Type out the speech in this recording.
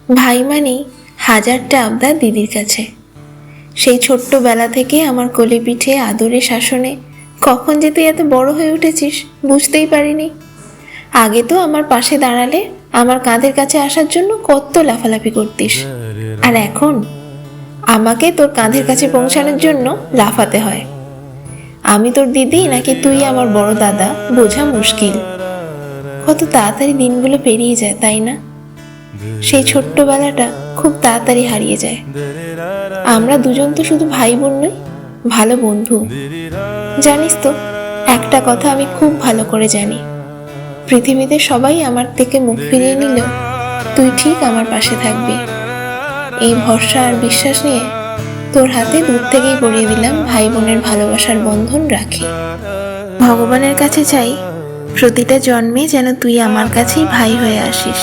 ভাই মানেই হাজারটা আবদার দিদির কাছে। সেই ছোট্টবেলা থেকে আমার কোলে পিঠে আদরে শাসনে কখন যে তুই এত বড় হয়ে উঠেছিস বুঝতেই পারিনি। আগে তো আমার পাশে দাঁড়ালে আমার কাঁধের কাছে আসার জন্য কত লাফালাফি করতিস, আর এখন আমাকে তোর কাঁধের কাছে পৌঁছানোর জন্য লাফাতে হয়। আমি তোর দিদি নাকি তুই আমার বড় দাদা বোঝা মুশকিল। কত তাড়াতাড়ি দিনগুলো পেরিয়ে যায়, তাই না? সেই ছোট্টবেলাটা খুব তাড়াতাড়ি হারিয়ে যায়। আমরা দুজন তো শুধু ভাই বোন নই, ভালো বন্ধু। জানিস তো, একটা কথা আমি খুব ভালো করে জানি, পৃথিবীতে সবাই আমার থেকে মুখ ফিরিয়ে নিলেও তুই ঠিক আমার পাশে থাকবি। এই ভরসা আর বিশ্বাস নিয়ে তোর হাতে দূর থেকেই পরিয়ে দিলাম ভাই বোনের ভালোবাসার বন্ধন রাখি। ভগবানের কাছে চাই প্রতিটা জন্মে যেন তুই আমার কাছেই ভাই হয়ে আসিস।